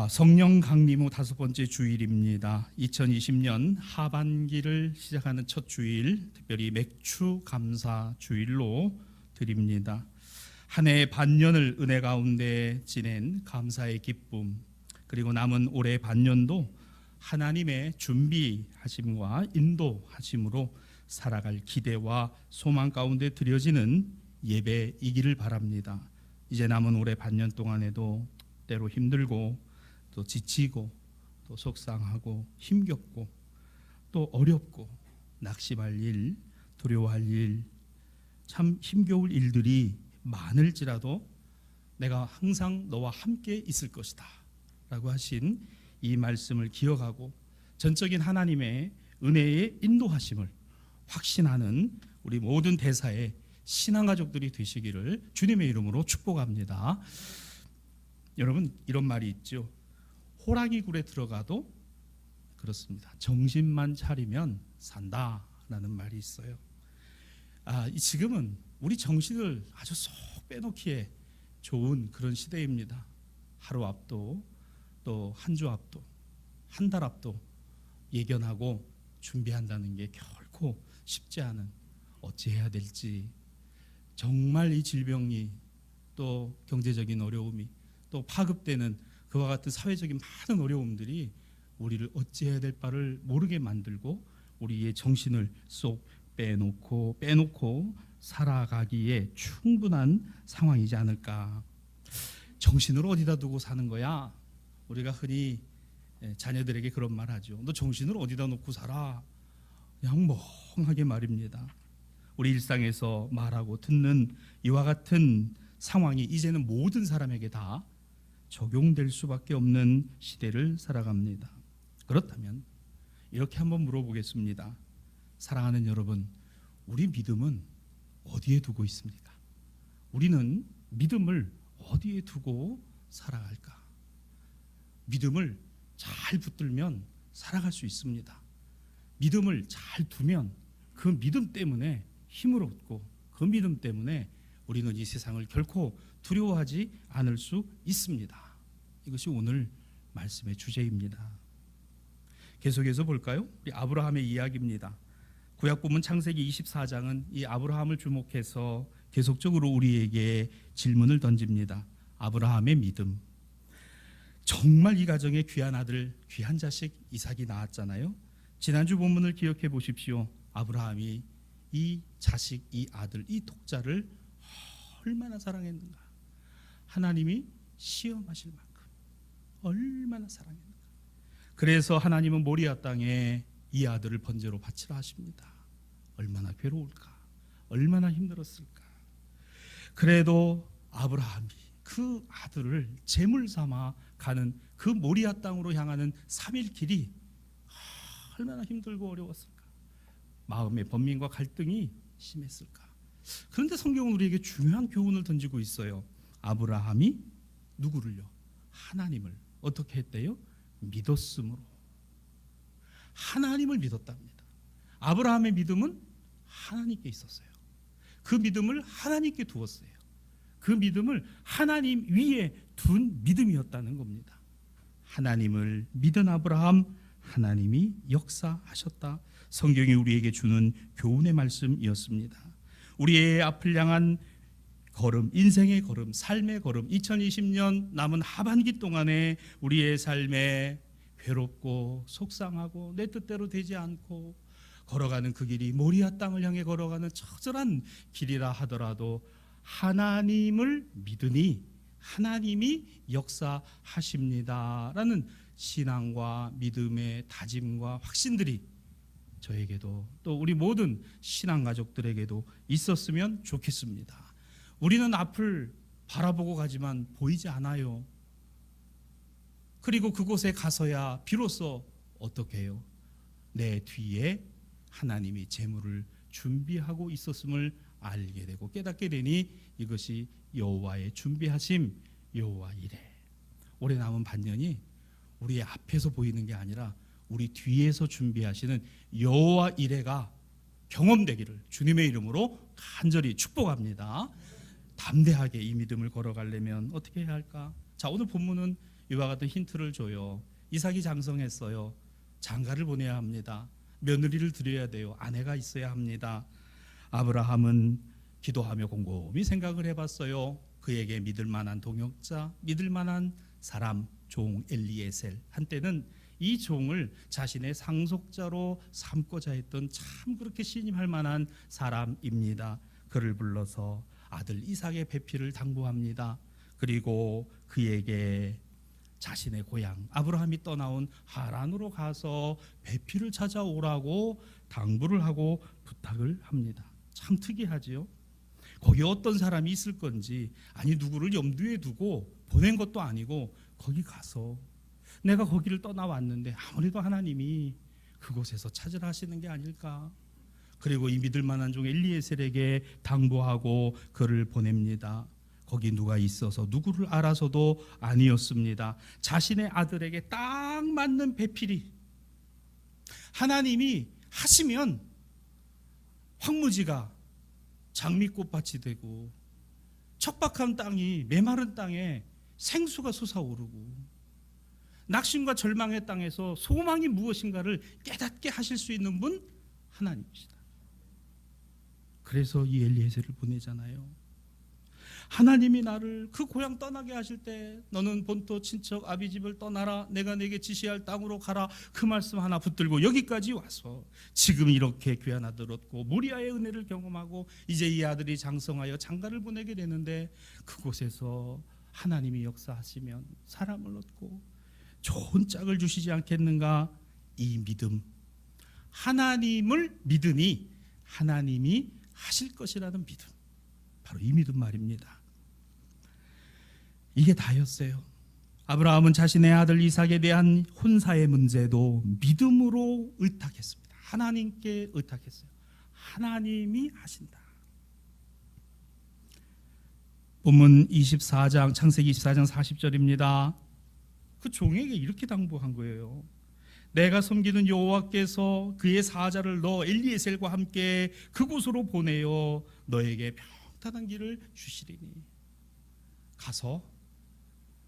성령 강림 후 5번째 주일입니다. 2020년 하반기를 시작하는 첫 주일, 특별히 맥주 감사 주일로 드립니다. 한 해의 반년을 은혜 가운데 지낸 감사의 기쁨, 그리고 남은 올해 반년도 하나님의 준비하심과 인도하심으로 살아갈 기대와 소망 가운데 드려지는 예배이기를 바랍니다. 이제 남은 올해 반년 동안에도 때로 힘들고 또 지치고 또 속상하고 힘겹고 또 어렵고 낙심할 일, 두려워할 일, 참 힘겨울 일들이 많을지라도 내가 항상 너와 함께 있을 것이다 라고 하신 이 말씀을 기억하고 전적인 하나님의 은혜의 인도하심을 확신하는 우리 모든 대사의 신앙가족들이 되시기를 주님의 이름으로 축복합니다. 여러분, 이런 말이 있죠. 호랑이 굴에 들어가도 그렇습니다. 정신만 차리면 산다라는 말이 있어요. 지금은 우리 정신을 아주 쏙 빼놓기에 좋은 그런 시대입니다. 하루 앞도, 또 한 주 앞도, 한 달 앞도 예견하고 준비한다는 게 결코 쉽지 않은, 어찌해야 될지, 정말 이 질병이 또 경제적인 어려움이 또 파급되는 그와 같은 사회적인 많은 어려움들이 우리를 어찌해야 될 바를 모르게 만들고 우리의 정신을 쏙 빼놓고 살아가기에 충분한 상황이지 않을까. 정신을 어디다 두고 사는 거야? 우리가 흔히 자녀들에게 그런 말 하죠. 너 정신을 어디다 놓고 살아? 그냥 멍하게 말입니다. 우리 일상에서 말하고 듣는 이와 같은 상황이 이제는 모든 사람에게 다 적용될 수밖에 없는 시대를 살아갑니다. 그렇다면 이렇게 한번 물어보겠습니다. 사랑하는 여러분, 우리 믿음은 어디에 두고 있습니까? 우리는 믿음을 어디에 두고 살아갈까? 믿음을 잘 붙들면 살아갈 수 있습니다. 믿음을 잘 두면 그 믿음 때문에 힘을 얻고 그 믿음 때문에 우리는 이 세상을 결코 두려워하지 않을 수 있습니다. 이것이 오늘 말씀의 주제입니다. 계속해서 볼까요? 우리 아브라함의 이야기입니다. 구약본문 창세기 24장은 이 아브라함을 주목해서 계속적으로 우리에게 질문을 던집니다. 아브라함의 믿음. 정말 이 가정에 귀한 아들, 귀한 자식 이삭이 나왔잖아요. 지난주 본문을 기억해 보십시오. 아브라함이 이 자식, 이 아들, 이 독자를 얼마나 사랑했는가. 하나님이 시험하실 만큼 얼마나 사랑했는가. 그래서 하나님은 모리아 땅에 이 아들을 번제로 바치라 하십니다. 얼마나 괴로울까, 얼마나 힘들었을까. 그래도 아브라함이 그 아들을 제물 삼아 가는 그 모리아 땅으로 향하는 3일 길이 얼마나 힘들고 어려웠을까. 마음의 번민과 갈등이 심했을까. 그런데 성경은 우리에게 중요한 교훈을 던지고 있어요. 아브라함이 누구를요? 하나님을 어떻게 했대요? 믿었으므로. 하나님을 믿었답니다. 아브라함의 믿음은 하나님께 있었어요. 그 믿음을 하나님께 두었어요. 그 믿음을 하나님 위에 둔 믿음이었다는 겁니다. 하나님을 믿은 아브라함, 하나님이 역사하셨다. 성경이 우리에게 주는 교훈의 말씀이었습니다. 우리의 앞을 향한 걸음, 인생의 걸음, 삶의 걸음, 2020년 남은 하반기 동안에 우리의 삶에 괴롭고 속상하고 내 뜻대로 되지 않고 걸어가는 그 길이 모리아 땅을 향해 걸어가는 처절한 길이라 하더라도 하나님을 믿으니 하나님이 역사하십니다라는 신앙과 믿음의 다짐과 확신들이 저에게도 또 우리 모든 신앙 가족들에게도 있었으면 좋겠습니다. 우리는 앞을 바라보고 가지만 보이지 않아요. 그리고 그곳에 가서야 비로소 어떻게 해요? 내 뒤에 하나님이 재물을 준비하고 있었음을 알게 되고 깨닫게 되니 이것이 여호와의 준비하심, 여호와 이레. 올해 남은 반년이 우리의 앞에서 보이는 게 아니라 우리 뒤에서 준비하시는 여호와 이레가 경험되기를 주님의 이름으로 간절히 축복합니다. 담대하게 이 믿음을 걸어가려면 어떻게 해야 할까? 자, 오늘 본문은 이와 같은 힌트를 줘요. 이삭이 장성했어요. 장가를 보내야 합니다. 며느리를 드려야 돼요. 아내가 있어야 합니다. 아브라함은 기도하며 곰곰이 생각을 해봤어요. 그에게 믿을 만한 동역자, 믿을 만한 사람, 종 엘리에셀, 한때는 이 종을 자신의 상속자로 삼고자 했던 참 그렇게 신임할 만한 사람입니다. 그를 불러서 아들 이삭의 배필을 당부합니다. 그리고 그에게 자신의 고향 아브라함이 떠나온 하란으로 가서 배필을 찾아오라고 당부를 하고 부탁을 합니다. 참 특이하지요. 거기 어떤 사람이 있을 건지, 아니 누구를 염두에 두고 보낸 것도 아니고 거기 가서 내가 거기를 떠나왔는데 아무래도 하나님이 그곳에서 찾으라 하시는 게 아닐까. 그리고 이 믿을 만한 종 엘리에셀에게 당부하고 그를 보냅니다. 거기 누가 있어서 누구를 알아서도 아니었습니다. 자신의 아들에게 딱 맞는 배필이, 하나님이 하시면 황무지가 장미꽃밭이 되고 척박한 땅이 메마른 땅에 생수가 솟아오르고 낙심과 절망의 땅에서 소망이 무엇인가를 깨닫게 하실 수 있는 분 하나님이시다. 그래서 이 엘리에셀을 보내잖아요. 하나님이 나를 그 고향 떠나게 하실 때 너는 본토 친척 아비집을 떠나라, 내가 내게 지시할 땅으로 가라, 그 말씀 하나 붙들고 여기까지 와서 지금 이렇게 귀한 아들 얻고 모리아의 은혜를 경험하고 이제 이 아들이 장성하여 장가를 보내게 되는데 그곳에서 하나님이 역사하시면 사람을 얻고 좋은 짝을 주시지 않겠는가. 이 믿음, 하나님을 믿으니 하나님이 하실 것이라는 믿음, 바로 이 믿음 말입니다. 이게 다였어요. 아브라함은 자신의 아들 이삭에 대한 혼사의 문제도 믿음으로 의탁했습니다. 하나님께 의탁했어요. 하나님이 하신다. 본문 24장, 창세기 24장 40절입니다. 그 종에게 이렇게 당부한 거예요. 내가 섬기는 여호와께서 그의 사자를 너 엘리에셀과 함께 그곳으로 보내어 너에게 평탄한 길을 주시리니 가서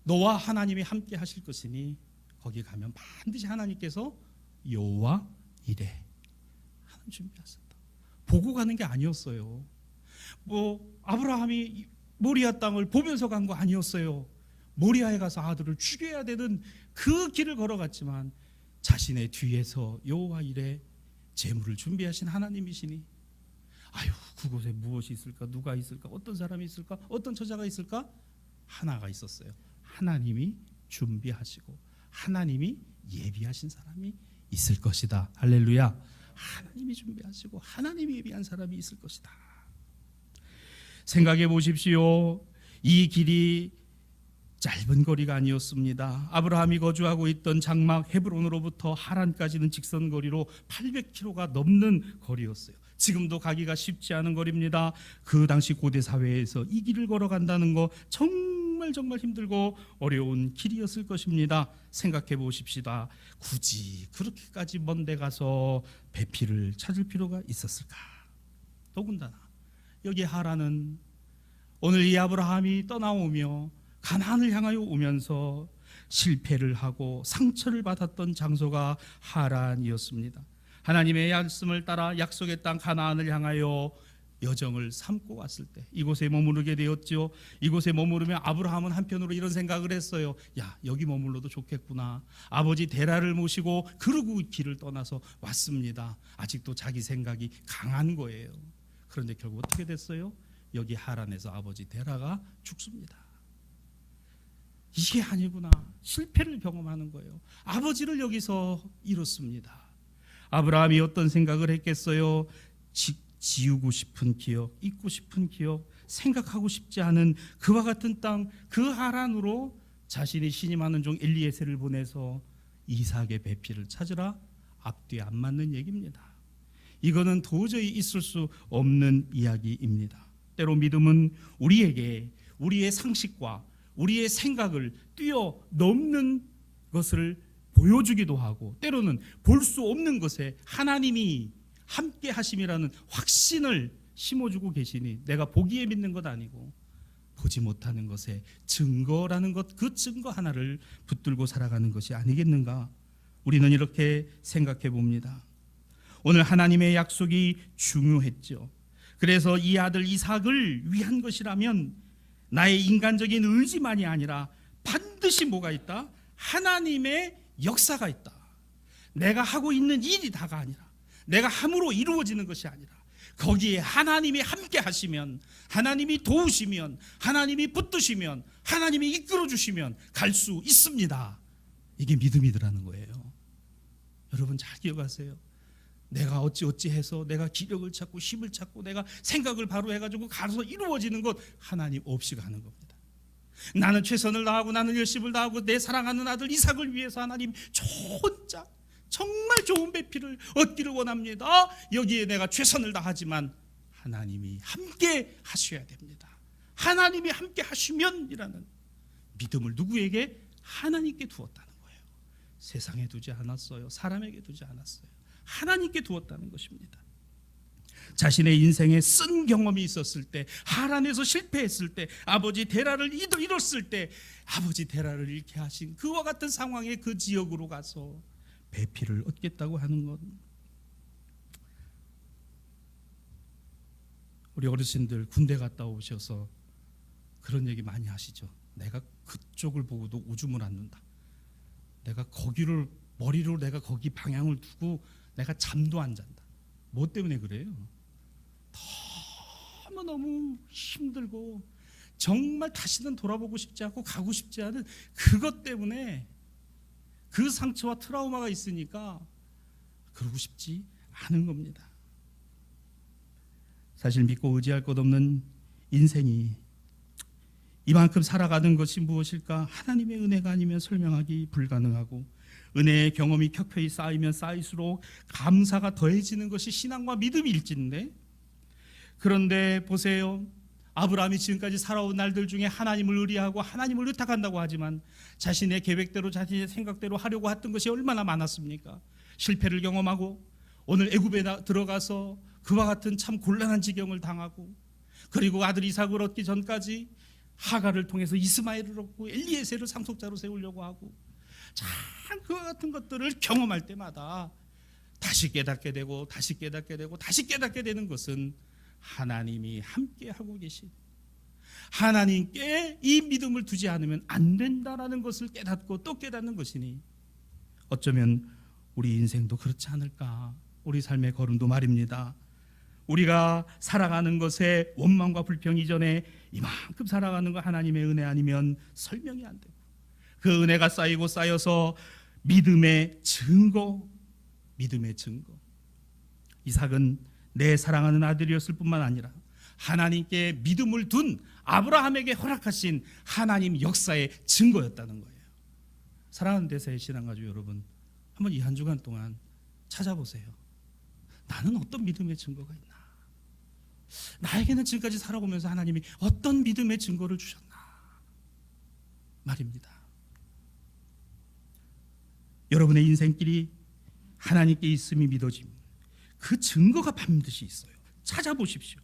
너와 하나님이 함께 하실 것이니 거기 가면 반드시 하나님께서 여호와 이래 하는 준비하셨다. 보고 가는 게 아니었어요. 아브라함이 모리아 땅을 보면서 간 거 아니었어요. 모리아에 가서 아들을 죽여야 되는 그 길을 걸어갔지만 자신의 뒤에서 여호와 이래 제물을 준비하신 하나님이시니 아유 그곳에 무엇이 있을까, 누가 있을까, 어떤 사람이 있을까, 어떤 처자가 있을까? 하나가 있었어요. 하나님이 준비하시고 하나님이 예비하신 사람이 있을 것이다. 할렐루야. 하나님이 준비하시고 하나님이 예비한 사람이 있을 것이다. 생각해 보십시오. 이 길이 짧은 거리가 아니었습니다. 아브라함이 거주하고 있던 장막 헤브론으로부터 하란까지는 직선 거리로 800km가 넘는 거리였어요. 지금도 가기가 쉽지 않은 거리입니다. 그 당시 고대 사회에서 이 길을 걸어간다는 거 정말 힘들고 어려운 길이었을 것입니다. 생각해 보십시다. 굳이 그렇게까지 먼 데 가서 배필을 찾을 필요가 있었을까? 더군다나 여기 하란은 오늘 이 아브라함이 떠나오며 가나안을 향하여 오면서 실패를 하고 상처를 받았던 장소가 하란이었습니다. 하나님의 말씀을 따라 약속의 땅 가나안을 향하여 여정을 삼고 왔을 때 이곳에 머무르게 되었죠. 이곳에 머무르면 아브라함은 한편으로 이런 생각을 했어요. 야, 여기 머물러도 좋겠구나. 아버지 데라를 모시고 그러고 길을 떠나서 왔습니다. 아직도 자기 생각이 강한 거예요. 그런데 결국 어떻게 됐어요? 여기 하란에서 아버지 데라가 죽습니다. 이게 아니구나. 실패를 경험하는 거예요. 아버지를 여기서 잃었습니다. 아브라함이 어떤 생각을 했겠어요? 지우고 싶은 기억, 잊고 싶은 기억, 생각하고 싶지 않은 그와 같은 땅, 그 하란으로 자신이 신임하는 종 엘리에셀을 보내서 이삭의 배필을 찾으라. 앞뒤 안 맞는 얘기입니다. 이거는 도저히 있을 수 없는 이야기입니다. 때로 믿음은 우리에게 우리의 상식과 우리의 생각을 뛰어넘는 것을 보여주기도 하고, 때로는 볼 수 없는 것에 하나님이 함께 하심이라는 확신을 심어주고 계시니, 내가 보기에 믿는 것 아니고 보지 못하는 것의 증거라는 것, 그 증거 하나를 붙들고 살아가는 것이 아니겠는가? 우리는 이렇게 생각해 봅니다. 오늘 하나님의 약속이 중요했죠. 그래서 이 아들 이삭을 위한 것이라면 나의 인간적인 의지만이 아니라 반드시 뭐가 있다? 하나님의 역사가 있다. 내가 하고 있는 일이 다가 아니라, 내가 함으로 이루어지는 것이 아니라, 거기에 하나님이 함께 하시면, 하나님이 도우시면, 하나님이 붙드시면, 하나님이 이끌어 주시면 갈 수 있습니다. 이게 믿음이더라는 거예요. 여러분 잘 기억하세요. 내가 어찌 해서 내가 기력을 찾고 힘을 찾고 내가 생각을 바로 해가지고 가서 이루어지는 것, 하나님 없이 가는 겁니다. 나는 최선을 다하고 나는 열심을 다하고 내 사랑하는 아들 이삭을 위해서 하나님 좋은 짝, 정말 좋은 배필을 얻기를 원합니다. 여기에 내가 최선을 다하지만 하나님이 함께 하셔야 됩니다. 하나님이 함께 하시면이라는 믿음을 누구에게? 하나님께 두었다는 거예요. 세상에 두지 않았어요. 사람에게 두지 않았어요. 하나님께 두었다는 것입니다. 자신의 인생에 쓴 경험이 있었을 때, 하란에서 실패했을 때, 아버지 데라를 잃었을 때, 아버지 데라를 잃게 하신 그와 같은 상황에 그 지역으로 가서 배필을 얻겠다고 하는 것. 우리 어르신들 군대 갔다 오셔서 그런 얘기 많이 하시죠. 내가 그쪽을 보고도 오줌을 안 눈다. 내가 거기를 머리로 내가 거기 방향을 두고 내가 잠도 안 잔다. 뭐 때문에 그래요? 너무너무 힘들고 정말 다시는 돌아보고 싶지 않고 가고 싶지 않은 그것 때문에, 그 상처와 트라우마가 있으니까 그러고 싶지 않은 겁니다. 사실 믿고 의지할 것 없는 인생이 이만큼 살아가는 것이 무엇일까? 하나님의 은혜가 아니면 설명하기 불가능하고, 은혜의 경험이 켜켜이 쌓이면 쌓일수록 감사가 더해지는 것이 신앙과 믿음일진데, 그런데 보세요. 아브라함이 지금까지 살아온 날들 중에 하나님을 의리하고 하나님을 의탁한다고 하지만 자신의 계획대로 자신의 생각대로 하려고 했던 것이 얼마나 많았습니까? 실패를 경험하고 오늘 애굽에 들어가서 그와 같은 참 곤란한 지경을 당하고, 그리고 아들 이삭을 얻기 전까지 하갈을 통해서 이스마엘을 얻고 엘리에셀을 상속자로 세우려고 하고, 참 그와 같은 것들을 경험할 때마다 다시 깨닫게 되고 다시 깨닫게 되고 다시 깨닫게 되는 것은 하나님이 함께 하고 계신, 하나님께 이 믿음을 두지 않으면 안 된다라는 것을 깨닫고 또 깨닫는 것이니, 어쩌면 우리 인생도 그렇지 않을까? 우리 삶의 걸음도 말입니다. 우리가 살아가는 것에 원망과 불평 이전에 이만큼 살아가는 거 하나님의 은혜 아니면 설명이 안 되고, 그 은혜가 쌓이고 쌓여서 믿음의 증거, 믿음의 증거. 이삭은 내 사랑하는 아들이었을 뿐만 아니라 하나님께 믿음을 둔 아브라함에게 허락하신 하나님 역사의 증거였다는 거예요. 사랑하는 대사의 신앙가족 여러분, 한번 이 한 주간 동안 찾아보세요. 나는 어떤 믿음의 증거가 있나? 나에게는 지금까지 살아오면서 하나님이 어떤 믿음의 증거를 주셨나 말입니다. 여러분의 인생길이 하나님께 있음이 믿어집니다. 그 증거가 반드시 있어요. 찾아보십시오.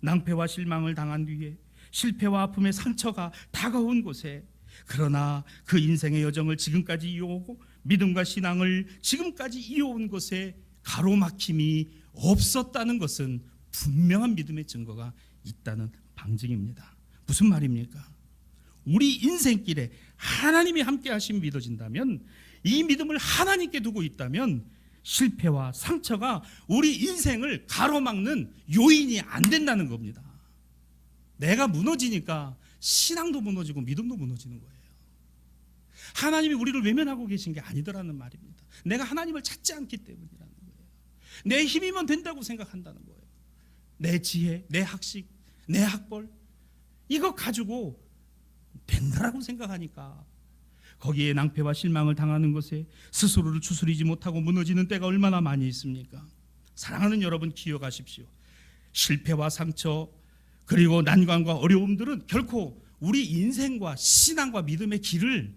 낭패와 실망을 당한 뒤에, 실패와 아픔의 상처가 다가온 곳에, 그러나 그 인생의 여정을 지금까지 이어오고 믿음과 신앙을 지금까지 이어온 것에 가로막힘이 없었다는 것은 분명한 믿음의 증거가 있다는 방증입니다. 무슨 말입니까? 우리 인생길에 하나님이 함께 하심이 믿어진다면, 이 믿음을 하나님께 두고 있다면 실패와 상처가 우리 인생을 가로막는 요인이 안 된다는 겁니다. 내가 무너지니까 신앙도 무너지고 믿음도 무너지는 거예요. 하나님이 우리를 외면하고 계신 게 아니더라는 말입니다. 내가 하나님을 찾지 않기 때문이라는 거예요. 내 힘이면 된다고 생각한다는 거예요. 내 지혜, 내 학식, 내 학벌, 이거 가지고 된다라고 생각하니까 거기에 낭패와 실망을 당하는 것에 스스로를 추스리지 못하고 무너지는 때가 얼마나 많이 있습니까? 사랑하는 여러분, 기억하십시오. 실패와 상처 그리고 난관과 어려움들은 결코 우리 인생과 신앙과 믿음의 길을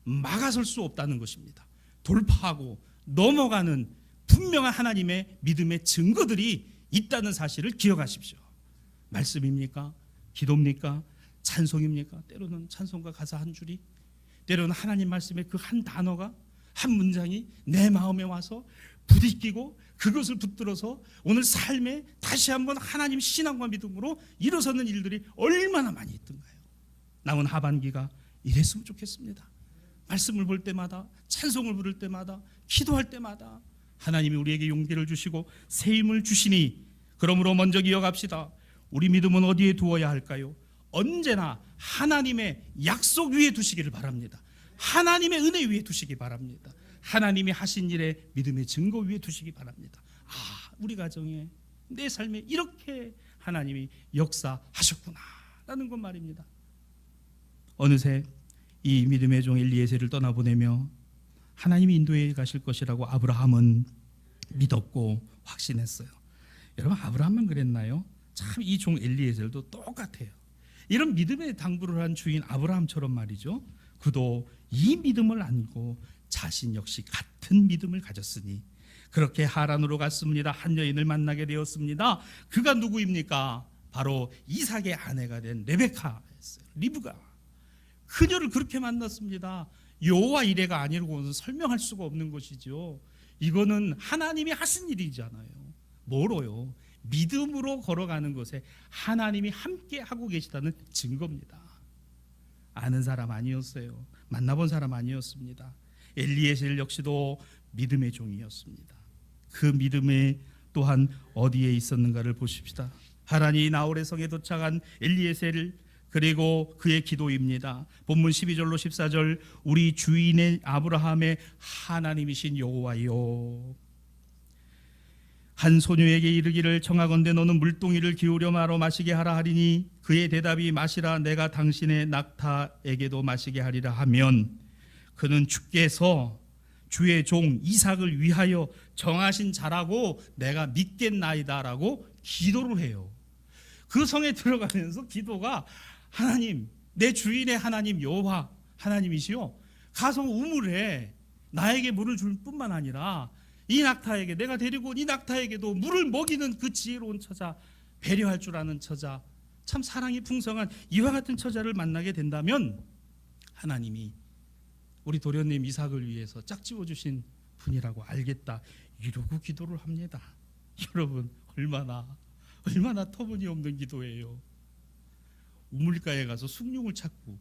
막아설 수 없다는 것입니다. 돌파하고 넘어가는 분명한 하나님의 믿음의 증거들이 있다는 사실을 기억하십시오. 말씀입니까? 기도입니까? 찬송입니까? 때로는 찬송가 가사 한 줄이, 때로는 하나님 말씀의 그 한 단어가, 한 문장이 내 마음에 와서 부딪히고 그것을 붙들어서 오늘 삶에 다시 한번 하나님 신앙과 믿음으로 일어서는 일들이 얼마나 많이 있던가요? 남은 하반기가 이랬으면 좋겠습니다. 말씀을 볼 때마다, 찬송을 부를 때마다, 기도할 때마다 하나님이 우리에게 용기를 주시고 새 힘을 주시니, 그러므로 먼저 기억합시다. 우리 믿음은 어디에 두어야 할까요? 언제나 하나님의 약속 위에 두시기를 바랍니다. 하나님의 은혜 위에 두시기 바랍니다. 하나님이 하신 일에 믿음의 증거 위에 두시기 바랍니다. 우리 가정에, 내 삶에 이렇게 하나님이 역사하셨구나 라는 것 말입니다. 어느새 이 믿음의 종 엘리에셀을 떠나보내며 하나님이 인도해 가실 것이라고 아브라함은 믿었고 확신했어요. 여러분, 아브라함만 그랬나요? 참 이 종 엘리에셀도 똑같아요. 이런 믿음의 당부를 한 주인 아브라함처럼 말이죠, 그도 이 믿음을 안고 자신 역시 같은 믿음을 가졌으니 그렇게 하란으로 갔습니다. 한 여인을 만나게 되었습니다. 그가 누구입니까? 바로 이삭의 아내가 된 레베카였어요. 리브가. 그녀를 그렇게 만났습니다. 여호와 이레가 아니라고는 설명할 수가 없는 것이죠. 이거는 하나님이 하신 일이잖아요. 뭐로요? 믿음으로 걸어가는 것에 하나님이 함께 하고 계시다는 증거입니다. 아는 사람 아니었어요. 만나본 사람 아니었습니다. 엘리에셀 역시도 믿음의 종이었습니다. 그 믿음에 또한 어디에 있었는가를 보십시다. 하란이 나홀의 성에 도착한 엘리에셀, 그리고 그의 기도입니다. 본문 12절로 14절, 우리 주인의 아브라함의 하나님이신 여호와여, 한 소녀에게 이르기를 청하건대 너는 물동이를 기울여 말어 마시게 하라 하리니 그의 대답이 마시라, 내가 당신의 낙타에게도 마시게 하리라 하면 그는 주께서 주의 종 이삭을 위하여 정하신 자라고 내가 믿겠나이다 라고 기도를 해요. 그 성에 들어가면서 기도가, 하나님, 내 주인의 하나님 여호와 하나님이시여, 가서 우물에 나에게 물을 줄 뿐만 아니라 이 낙타에게, 내가 데리고 온 이 낙타에게도 물을 먹이는 그 지혜로운 처자, 배려할 줄 아는 처자, 참 사랑이 풍성한 이와 같은 처자를 만나게 된다면 하나님이 우리 도련님 이삭을 위해서 짝지어 주신 분이라고 알겠다, 이러고 기도를 합니다. 여러분, 얼마나 터무니없는 기도예요. 우물가에 가서 숭늉을 찾고,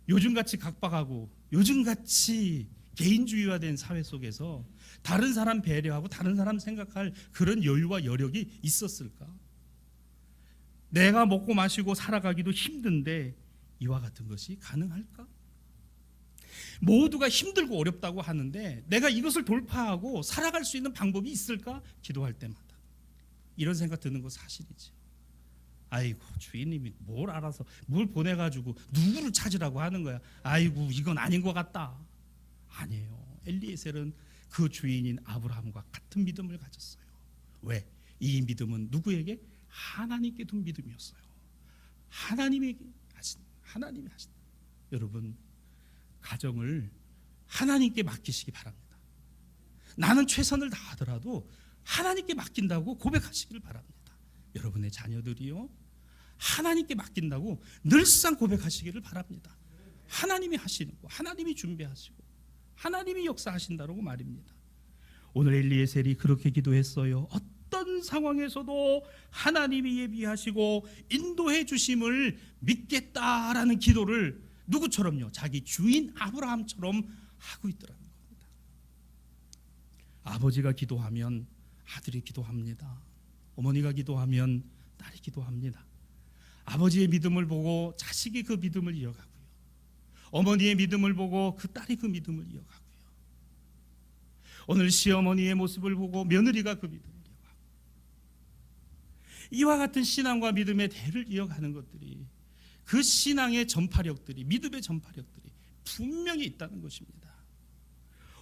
요즘같이 각박하고 요즘같이 개인주의화된 사회 속에서 다른 사람 배려하고 다른 사람 생각할 그런 여유와 여력이 있었을까? 내가 먹고 마시고 살아가기도 힘든데 이와 같은 것이 가능할까? 모두가 힘들고 어렵다고 하는데 내가 이것을 돌파하고 살아갈 수 있는 방법이 있을까? 기도할 때마다 이런 생각 드는 거 사실이지. 아이고, 주인님이 뭘 알아서 뭘 보내가지고 누구를 찾으라고 하는 거야. 아이고, 이건 아닌 것 같다. 아니에요. 엘리에셀은 그 주인인 아브라함과 같은 믿음을 가졌어요. 왜? 이 믿음은 누구에게? 하나님께 둔 믿음이었어요. 하나님이 하신. 여러분, 가정을 하나님께 맡기시기 바랍니다. 나는 최선을 다하더라도 하나님께 맡긴다고 고백하시길 바랍니다. 여러분의 자녀들이요, 하나님께 맡긴다고 늘상 고백하시기를 바랍니다. 하나님이 하시는 거, 하나님이 준비하시고 하나님이 역사하신다고 말입니다. 오늘 엘리에셀이 그렇게 기도했어요. 어떤 상황에서도 하나님이 예비하시고 인도해 주심을 믿겠다라는 기도를 누구처럼요? 자기 주인 아브라함처럼 하고 있더라는 겁니다. 아버지가 기도하면 아들이 기도합니다. 어머니가 기도하면 딸이 기도합니다. 아버지의 믿음을 보고 자식이 그 믿음을 이어가고요, 어머니의 믿음을 보고 그 딸이 그 믿음을 이어가고요, 오늘 시어머니의 모습을 보고 며느리가 그 믿음을 이어가고, 이와 같은 신앙과 믿음의 대를 이어가는 것들이, 그 신앙의 전파력들이, 믿음의 전파력들이 분명히 있다는 것입니다.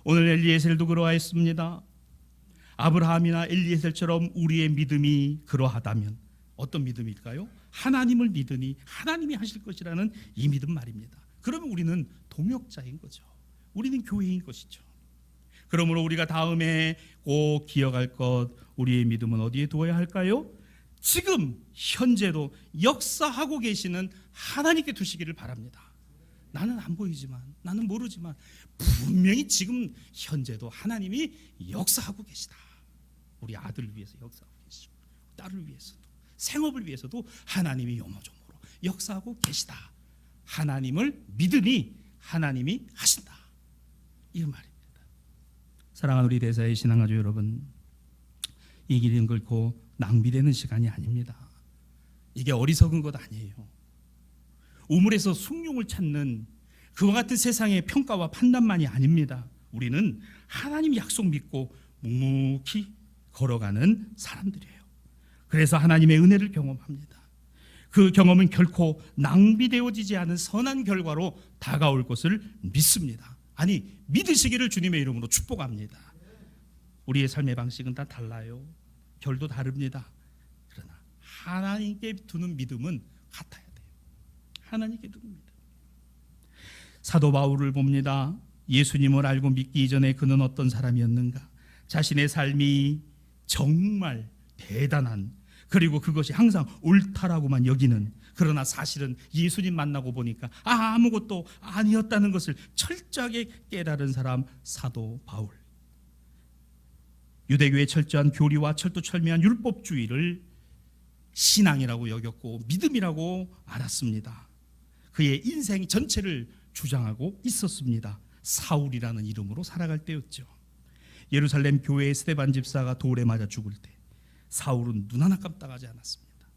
오늘 엘리에셀도 그러하였습니다. 아브라함이나 엘리에셀처럼 우리의 믿음이 그러하다면 어떤 믿음일까요? 하나님을 믿으니 하나님이 하실 것이라는 이 믿음 말입니다. 그러면 우리는 동역자인 거죠. 우리는 교회인 것이죠. 그러므로 우리가 다음에 꼭 기억할 것, 우리의 믿음은 어디에 두어야 할까요? 지금 현재도 역사하고 계시는 하나님께 두시기를 바랍니다. 나는 안 보이지만, 나는 모르지만 분명히 지금 현재도 하나님이 역사하고 계시다. 우리 아들을 위해서 역사하고 계시고, 딸을 위해서도, 생업을 위해서도 하나님이 요모조모로 역사하고 계시다. 하나님을 믿으니 하나님이 하신다. 이 말입니다. 사랑하는 우리 대사의 신앙가족 여러분, 이 길은 결코 낭비되는 시간이 아닙니다. 이게 어리석은 것 아니에요. 우물에서 숭늉을 찾는 그와 같은 세상의 평가와 판단만이 아닙니다. 우리는 하나님 약속 믿고 묵묵히 걸어가는 사람들이에요. 그래서 하나님의 은혜를 경험합니다. 그 경험은 결코 낭비되어지지 않은 선한 결과로 다가올 것을 믿습니다. 아니, 믿으시기를 주님의 이름으로 축복합니다. 우리의 삶의 방식은 다 달라요. 결도 다릅니다. 그러나 하나님께 두는 믿음은 같아야 돼요. 하나님께 두는 믿음. 사도 바울을 봅니다. 예수님을 알고 믿기 이전에 그는 어떤 사람이었는가? 자신의 삶이 정말 대단한, 그리고 그것이 항상 옳다라고만 여기는, 그러나 사실은 예수님 만나고 보니까 아무것도 아니었다는 것을 철저하게 깨달은 사람, 사도 바울. 유대교의 철저한 교리와 철두철미한 율법주의를 신앙이라고 여겼고 믿음이라고 알았습니다. 그의 인생 전체를 주장하고 있었습니다. 사울이라는 이름으로 살아갈 때였죠. 예루살렘 교회의 스데반 집사가 돌에 맞아 죽을 때 사울은 눈 하나 깜빡하지 않았습니다.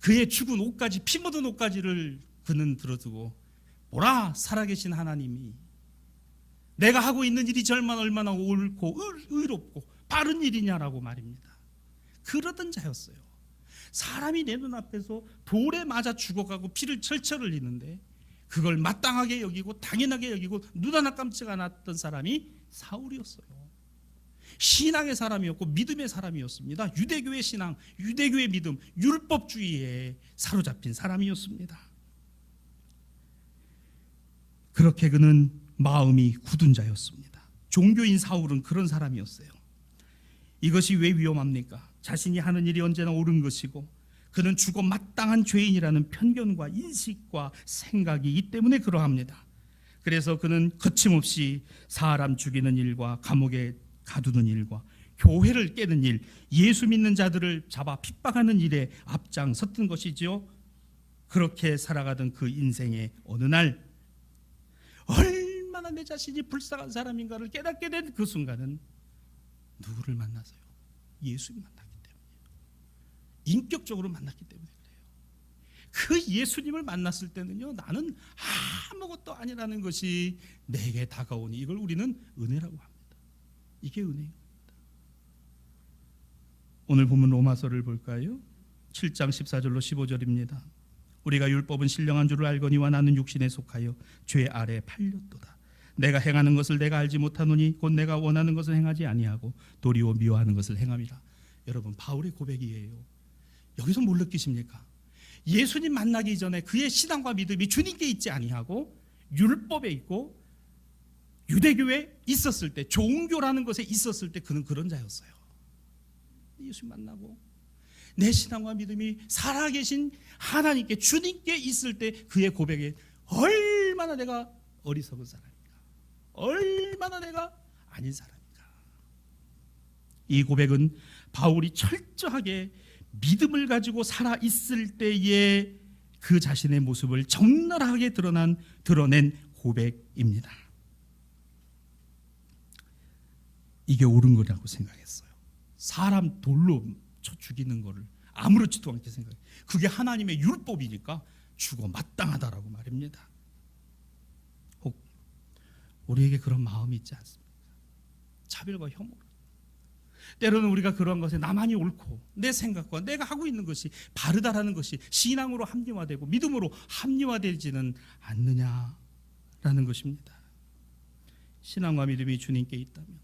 그의 죽은 옷까지, 피 묻은 옷까지를 그는 들어두고, 보라, 살아계신 하나님이 내가 하고 있는 일이 얼마나 옳고 의롭고 바른 일이냐라고 말입니다. 그러던 자였어요. 사람이 내 눈앞에서 돌에 맞아 죽어가고 피를 철철 흘리는데 그걸 마땅하게 여기고 당연하게 여기고 눈 하나 깜짝 않았던 사람이 사울이었어요. 신앙의 사람이었고 믿음의 사람이었습니다. 유대교의 신앙, 유대교의 믿음, 율법주의에 사로잡힌 사람이었습니다. 그렇게 그는 마음이 굳은 자였습니다. 종교인 사울은 그런 사람이었어요. 이것이 왜 위험합니까? 자신이 하는 일이 언제나 옳은 것이고 그는 죽어 마땅한 죄인이라는 편견과 인식과 생각이 있기 때문에 그러합니다. 그래서 그는 거침없이 사람 죽이는 일과 감옥에 가두는 일과 교회를 깨는 일, 예수 믿는 자들을 잡아 핍박하는 일에 앞장섰던 것이죠. 그렇게 살아가던 그 인생의 어느 날 얼마나 내 자신이 불쌍한 사람인가를 깨닫게 된 그 순간은 누구를 만나서요? 예수님 만났기 때문이에요. 인격적으로 만났기 때문에 그래요. 그 예수님을 만났을 때는요, 나는 아무것도 아니라는 것이 내게 다가오니 이걸 우리는 은혜라고 합니다. 이게 은혜입니다. 오늘 본문 로마서를 볼까요? 7장 14절로 15절입니다. 우리가 율법은 신령한 줄을 알거니와 나는 육신에 속하여 죄 아래 팔렸도다. 내가 행하는 것을 내가 알지 못하노니 곧 내가 원하는 것을 행하지 아니하고 도리어 미워하는 것을 행함이라. 여러분, 바울의 고백이에요. 여기서 뭘 느끼십니까? 예수님 만나기 전에 그의 신앙과 믿음이 주님께 있지 아니하고 율법에 있고 유대교에 있었을 때, 종교라는 것에 있었을 때 그는 그런 자였어요. 예수님 만나고 내 신앙과 믿음이 살아계신 하나님께, 주님께 있을 때 그의 고백에 얼마나 내가 어리석은 사람인가, 얼마나 내가 아닌 사람인가. 이 고백은 바울이 철저하게 믿음을 가지고 살아있을 때의 그 자신의 모습을 적나라하게 드러낸 고백입니다. 이게 옳은 거라고 생각했어요. 사람 돌로 쳐 죽이는 거를 아무렇지도 않게 생각해요. 그게 하나님의 율법이니까 죽어 마땅하다라고 말입니다. 혹 우리에게 그런 마음이 있지 않습니까? 차별과 혐오로. 때로는 우리가 그러한 것에 나만이 옳고 내 생각과 내가 하고 있는 것이 바르다라는 것이 신앙으로 합리화되고 믿음으로 합리화되지는 않느냐라는 것입니다. 신앙과 믿음이 주님께 있다면,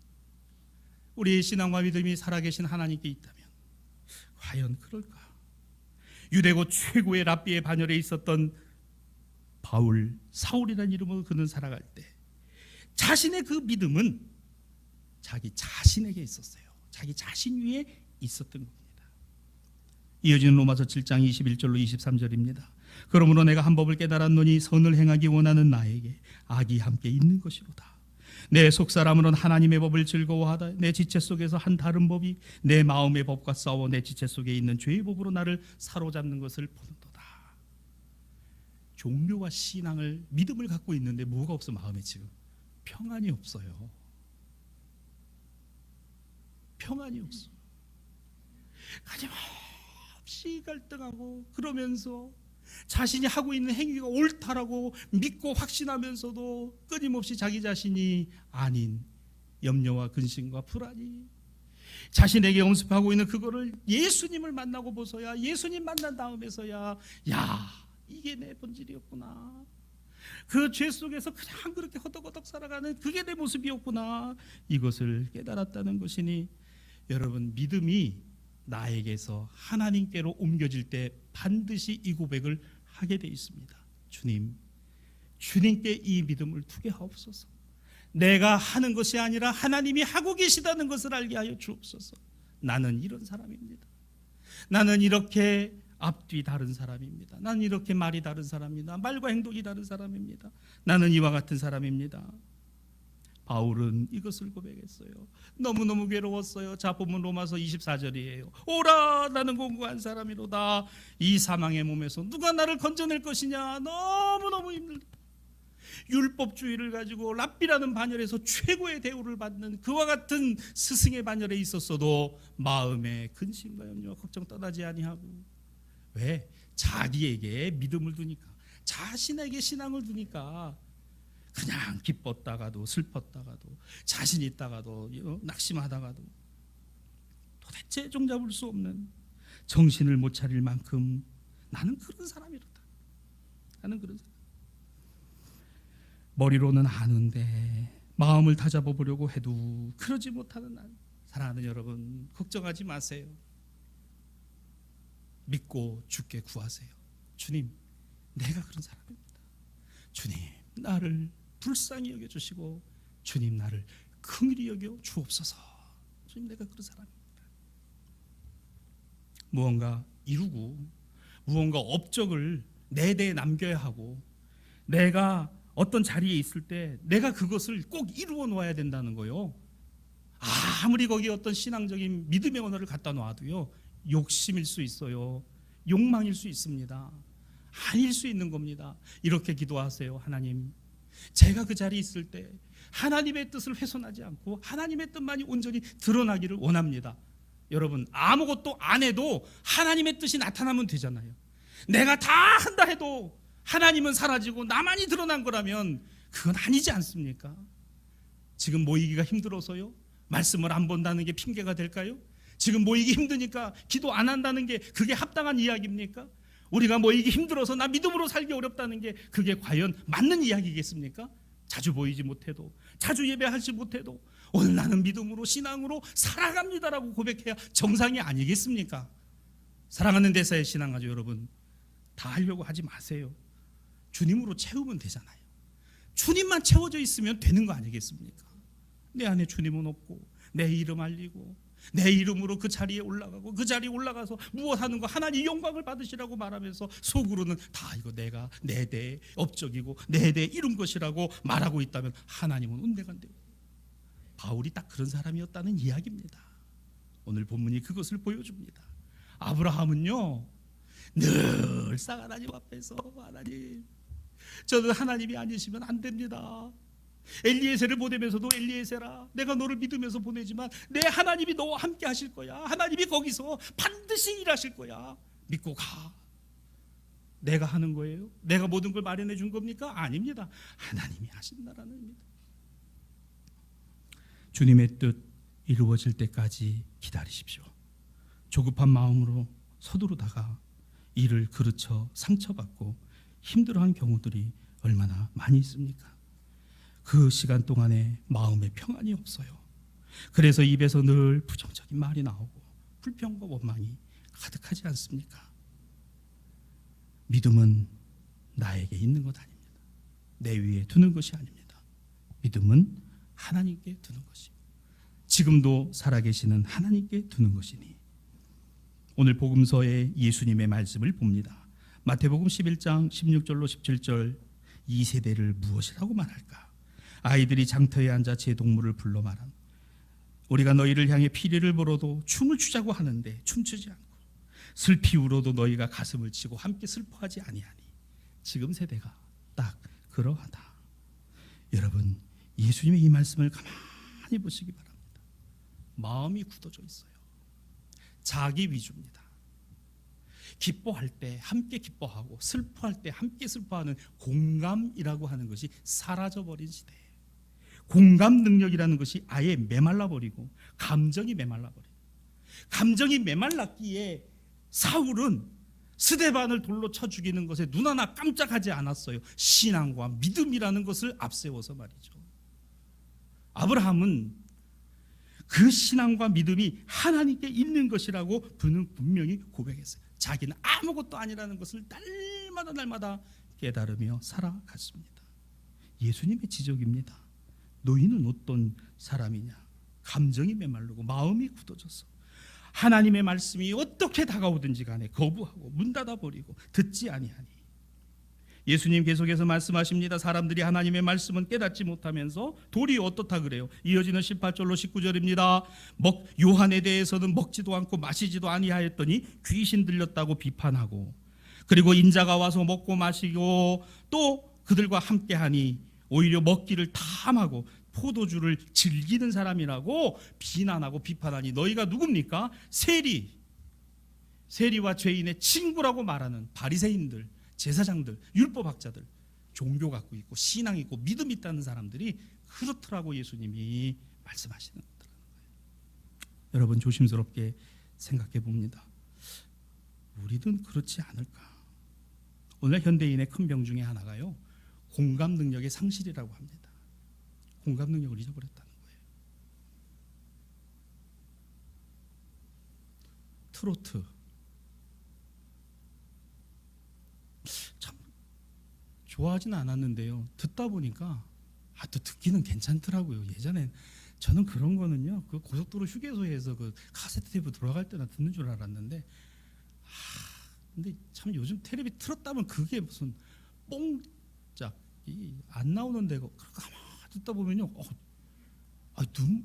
우리의 신앙과 믿음이 살아계신 하나님께 있다면 과연 그럴까? 유대고 최고의 랍비의 반열에 있었던 바울, 사울이라는 이름으로 그는 살아갈 때 자신의 그 믿음은 자기 자신에게 있었어요. 자기 자신 위에 있었던 겁니다. 이어지는 로마서 7장 21절로 23절입니다. 그러므로 내가 한 법을 깨달았노니 선을 행하기 원하는 나에게 악이 함께 있는 것이로다. 내 속사람으로는 하나님의 법을 즐거워하다 내 지체 속에서 한 다른 법이 내 마음의 법과 싸워 내 지체 속에 있는 죄의 법으로 나를 사로잡는 것을 보는도다. 종교와 신앙을 믿음을 갖고 있는데 뭐가 없어? 마음에 지금 평안이 없어요. 평안이 없어. 가짐없이 갈등하고 그러면서 자신이 하고 있는 행위가 옳다라고 믿고 확신하면서도 끊임없이 자기 자신이 아닌 염려와 근심과 불안이 자신에게 연습하고 있는 그거를 예수님을 만나고 보서야, 예수님 만난 다음에서야 야, 이게 내 본질이었구나. 그 죄 속에서 그냥 그렇게 허덕허덕 살아가는 그게 내 모습이었구나. 이것을 깨달았다는 것이니 여러분, 믿음이 나에게서 하나님께로 옮겨질 때 반드시 이 고백을 하게 돼 있습니다. 주님, 주님께 이 믿음을 두게 하옵소서. 내가 하는 것이 아니라 하나님이 하고 계시다는 것을 알게 하여 주옵소서. 나는 이런 사람입니다. 나는 이렇게 앞뒤 다른 사람입니다. 나는 이렇게 말이 다른 사람입니다. 말과 행동이 다른 사람입니다. 나는 이와 같은 사람입니다. 바울은 이것을 고백했어요. 너무너무 괴로웠어요. 자, 본문 로마서 24절이에요. 오라, 나는 공고한 사람이로다. 이 사망의 몸에서 누가 나를 건져낼 것이냐. 너무너무 힘들다. 율법주의를 가지고 랍비라는 반열에서 최고의 대우를 받는 그와 같은 스승의 반열에 있었어도 마음에 근심과 염려와 걱정 떠나지 아니하고. 왜? 자기에게 믿음을 두니까, 자신에게 신앙을 두니까 그냥 기뻤다가도 슬펐다가도 자신 있다가도 낙심하다가도 도대체 종잡을 수 없는, 정신을 못 차릴 만큼 나는 그런 사람이로다. 나는 그런 사람. 머리로는 아는데 마음을 다잡아 보려고 해도 그러지 못하는 난. 사랑하는 여러분, 걱정하지 마세요. 믿고 주께 구하세요. 주님, 내가 그런 사람입니다. 주님, 나를 불쌍히 여겨주시고 주님, 나를 긍휼히 여겨 주옵소서. 주님, 내가 그런 사람입니다. 무언가 이루고 무언가 업적을 내 대에 남겨야 하고, 내가 어떤 자리에 있을 때 내가 그것을 꼭 이루어 놓아야 된다는 거요. 아무리 거기에 어떤 신앙적인 믿음의 언어를 갖다 놔도요, 욕심일 수 있어요. 욕망일 수 있습니다. 아닐 수 있는 겁니다. 이렇게 기도하세요. 하나님, 제가 그 자리에 있을 때 하나님의 뜻을 훼손하지 않고 하나님의 뜻만이 온전히 드러나기를 원합니다. 여러분, 아무것도 안 해도 하나님의 뜻이 나타나면 되잖아요. 내가 다 한다 해도 하나님은 사라지고 나만이 드러난 거라면 그건 아니지 않습니까? 지금 모이기가 힘들어서요? 말씀을 안 본다는 게 핑계가 될까요? 지금 모이기 힘드니까 기도 안 한다는 게 그게 합당한 이야기입니까? 우리가 모이기 힘들어서 나 믿음으로 살기 어렵다는 게 그게 과연 맞는 이야기겠습니까? 자주 보이지 못해도, 자주 예배하지 못해도 오늘 나는 믿음으로, 신앙으로 살아갑니다라고 고백해야 정상이 아니겠습니까? 사랑하는 대사의 신앙 가지고 여러분, 다 하려고 하지 마세요. 주님으로 채우면 되잖아요. 주님만 채워져 있으면 되는 거 아니겠습니까? 내 안에 주님은 없고 내 이름 알리고 내 이름으로 그 자리에 올라가고 그 자리에 올라가서 무엇 하는 거 하나님 영광을 받으시라고 말하면서 속으로는 다 이거 내가 내 대 업적이고 내 대 이룬 것이라고 말하고 있다면 하나님은 온데간데. 바울이 딱 그런 사람이었다는 이야기입니다. 오늘 본문이 그것을 보여줍니다. 아브라함은요, 늘상 하나님 앞에서 하나님, 저는 하나님이 아니시면 안 됩니다. 엘리에셀을 보내면서도 엘리에셀아, 내가 너를 믿으면서 보내지만 내 하나님이 너와 함께 하실 거야. 하나님이 거기서 반드시 일하실 거야. 믿고 가. 내가 하는 거예요? 내가 모든 걸 마련해 준 겁니까? 아닙니다. 하나님이 하신다라는 의미입니다. 주님의 뜻 이루어질 때까지 기다리십시오. 조급한 마음으로 서두르다가 일을 그르쳐 상처받고 힘들어한 경우들이 얼마나 많이 있습니까? 그 시간 동안에 마음에 평안이 없어요. 그래서 입에서 늘 부정적인 말이 나오고 불평과 원망이 가득하지 않습니까? 믿음은 나에게 있는 것 아닙니다. 내 위에 두는 것이 아닙니다. 믿음은 하나님께 두는 것입니다. 지금도 살아계시는 하나님께 두는 것이니 오늘 복음서에 예수님의 말씀을 봅니다. 마태복음 11장 16절로 17절, 이 세대를 무엇이라고 말할까? 아이들이 장터에 앉아 제 동물을 불러 말함. 우리가 너희를 향해 피리를 불어도 춤을 추자고 하는데 춤추지 않고 슬피 울어도 너희가 가슴을 치고 함께 슬퍼하지 아니하니 지금 세대가 딱 그러하다. 여러분, 예수님의 이 말씀을 가만히 보시기 바랍니다. 마음이 굳어져 있어요. 자기 위주입니다. 기뻐할 때 함께 기뻐하고 슬퍼할 때 함께 슬퍼하는 공감이라고 하는 것이 사라져버린 시대예요. 공감 능력이라는 것이 아예 메말라버리고 감정이 메말라버린, 감정이 메말랐기에 사울은 스데반을 돌로 쳐 죽이는 것에 눈 하나 깜짝하지 않았어요. 신앙과 믿음이라는 것을 앞세워서 말이죠. 아브라함은 그 신앙과 믿음이 하나님께 있는 것이라고 그는 분명히 고백했어요. 자기는 아무것도 아니라는 것을 날마다 깨달으며 살아갔습니다. 예수님의 지적입니다. 너희는 어떤 사람이냐? 감정이 메마르고 마음이 굳어져서 하나님의 말씀이 어떻게 다가오든지 간에 거부하고 문 닫아버리고 듣지 아니하니. 예수님 계속해서 말씀하십니다. 사람들이 하나님의 말씀은 깨닫지 못하면서 도리어 어떻다 그래요? 이어지는 18절로 19절입니다. 요한에 대해서는 먹지도 않고 마시지도 아니하였더니 귀신 들렸다고 비판하고, 그리고 인자가 와서 먹고 마시고 또 그들과 함께하니 오히려 먹기를 탐하고 포도주를 즐기는 사람이라고 비난하고 비판하니 너희가 누굽니까? 세리와 죄인의 친구라고 말하는 바리새인들, 제사장들, 율법학자들, 종교 갖고 있고 신앙 있고 믿음 있다는 사람들이 그렇더라고 예수님이 말씀하시는 거예요. 여러분, 조심스럽게 생각해 봅니다. 우리는 그렇지 않을까? 오늘 현대인의 큰 병 중에 하나가요, 공감 능력의 상실이라고 합니다. 공감 능력을 잊어버렸다는 거예요. 트로트 참 좋아하지는 않았는데요, 듣다 보니까 또 듣기는 괜찮더라고요. 예전엔 저는 그런 거는요, 그 고속도로 휴게소에서 그 카세트 테이프 돌아갈 때나 듣는 줄 알았는데, 근데 참 요즘 텔레비 틀었다면 그게 무슨 뽕짝이 안 나오는 데고, 가만 듣다 보면요,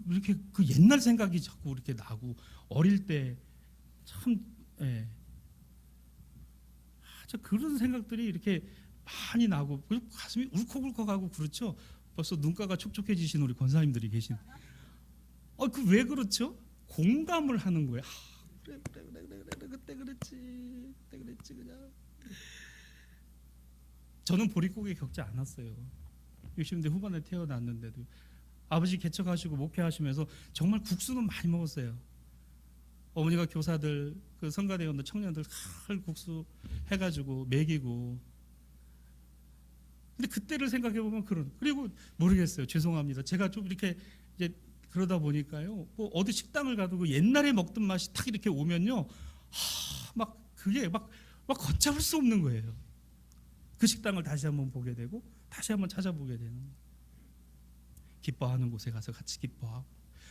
이렇게 그 옛날 생각이 자꾸 이렇게 나고, 어릴 때 참 그런 생각들이 이렇게 많이 나고, 그리고 가슴이 울컥울컥하고 그렇죠. 벌써 눈가가 촉촉해지신 우리 권사님들이 계신. 그 왜 그렇죠? 공감을 하는 거예요. 그래 그때 그랬지 그냥. 저는 보릿고개 겪지 않았어요. 60대 후반에 태어났는데도 아버지 개척하시고 목회하시면서 정말 국수는 많이 먹었어요. 어머니가 교사들, 그 성가대원들, 청년들 국수 해가지고 먹이고. 근데 그때를 생각해 보면 그리고 모르겠어요. 죄송합니다. 제가 좀 이렇게 이제 그러다 보니까요, 뭐 어디 식당을 가도 그 옛날에 먹던 맛이 탁 이렇게 오면요, 막 그게 막 걷잡을 수 없는 거예요. 그 식당을 다시 한번 보게 되고 다시 한번 찾아보게 되는 거예요. 기뻐하는 곳에 가서 같이 기뻐하고,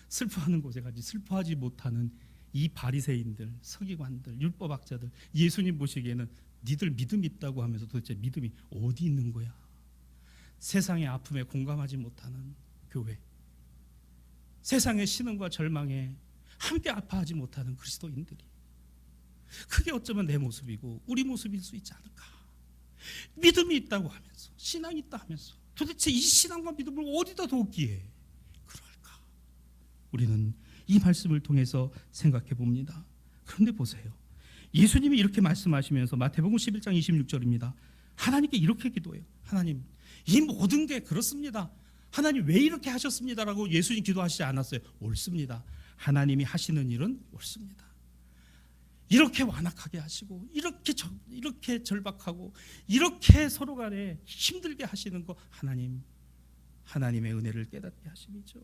슬퍼하는 곳에 가서 슬퍼하지 못하는 이 바리새인들, 서기관들, 율법학자들, 예수님 보시기에는 니들 믿음 있다고 하면서 도대체 믿음이 어디 있는 거야? 세상의 아픔에 공감하지 못하는 교회, 세상의 신음과 절망에 함께 아파하지 못하는 그리스도인들이, 그게 어쩌면 내 모습이고 우리 모습일 수 있지 않을까? 믿음이 있다고 하면서, 신앙이 있다 하면서 도대체 이 신앙과 믿음을 어디다 뒀기에 그럴까? 우리는 이 말씀을 통해서 생각해 봅니다. 그런데 보세요, 예수님이 이렇게 말씀하시면서 마태복음 11장 26절입니다. 하나님께 이렇게 기도해요. 하나님, 이 모든 게 그렇습니다. 하나님 왜 이렇게 하셨습니다라고 예수님 기도하시지 않았어요. 옳습니다. 하나님이 하시는 일은 옳습니다. 이렇게 완악하게 하시고, 이렇게 절박하고, 이렇게 서로 간에 힘들게 하시는 거 하나님의 은혜를 깨닫게 하심이죠.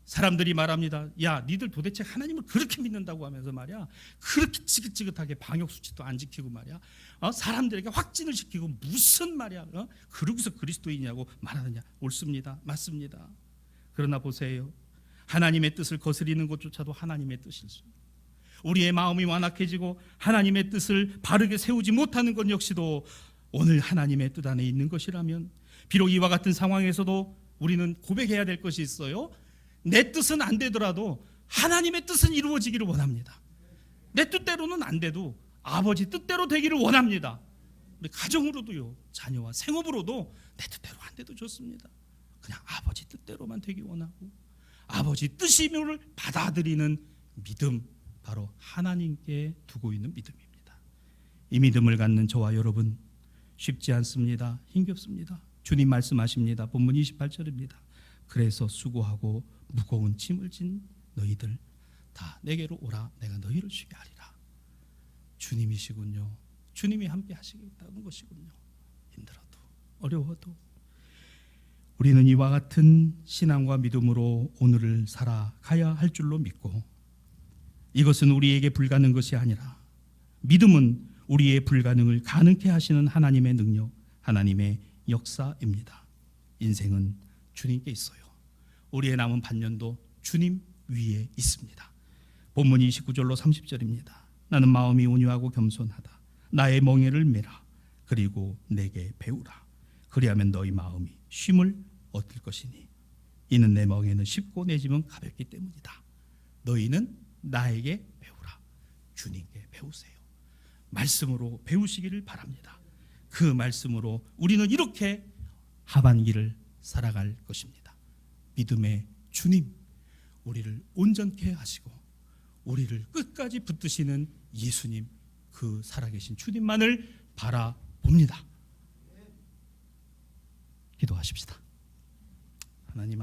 사람들이 말합니다. 야, 니들 도대체 하나님을 그렇게 믿는다고 하면서 말이야, 그렇게 지긋지긋하게 방역수칙도 안 지키고 말이야, 사람들에게 확진을 시키고 무슨 말이야, 그러고서 그리스도인이냐고 말하느냐. 옳습니다. 맞습니다. 그러나 보세요, 하나님의 뜻을 거스리는 것조차도 하나님의 뜻일 수, 우리의 마음이 완악해지고 하나님의 뜻을 바르게 세우지 못하는 것 역시도 오늘 하나님의 뜻 안에 있는 것이라면, 비록 이와 같은 상황에서도 우리는 고백해야 될 것이 있어요. 내 뜻은 안 되더라도 하나님의 뜻은 이루어지기를 원합니다. 내 뜻대로는 안 돼도 아버지 뜻대로 되기를 원합니다. 우리 가정으로도요, 자녀와 생업으로도 내 뜻대로 안 돼도 좋습니다. 그냥 아버지 뜻대로만 되기 원하고 아버지 뜻임을 받아들이는 믿음, 바로 하나님께 두고 있는 믿음입니다. 이 믿음을 갖는 저와 여러분 쉽지 않습니다. 힘겹습니다. 주님 말씀하십니다. 본문 28절입니다. 그래서 수고하고 무거운 짐을 진 너희들 다 내게로 오라. 내가 너희를 쉬게 하리라. 주님이시군요. 주님이 함께 하시겠다는 것이군요. 힘들어도 어려워도 우리는 이와 같은 신앙과 믿음으로 오늘을 살아가야 할 줄로 믿고, 이것은 우리에게 불가능한 것이 아니라 믿음은 우리의 불가능을 가능케 하시는 하나님의 능력, 하나님의 역사입니다. 인생은 주님께 있어요. 우리의 남은 반년도 주님 위에 있습니다. 본문 29절로 30절입니다. 나는 마음이 온유하고 겸손하다. 나의 멍에를 메라. 그리고 내게 배우라. 그리하면 너희 마음이 쉼을 얻을 것이니 이는 내 멍에는 쉽고 내 짐은 가볍기 때문이다. 너희는 나에게 배우라. 주님께 배우세요. 말씀으로 배우시기를 바랍니다. 그 말씀으로 우리는 이렇게 하반기를 살아갈 것입니다. 믿음의 주님, 우리를 온전케 하시고 우리를 끝까지 붙드시는 예수님, 그 살아계신 주님만을 바라봅니다. 기도하십시다. 하나님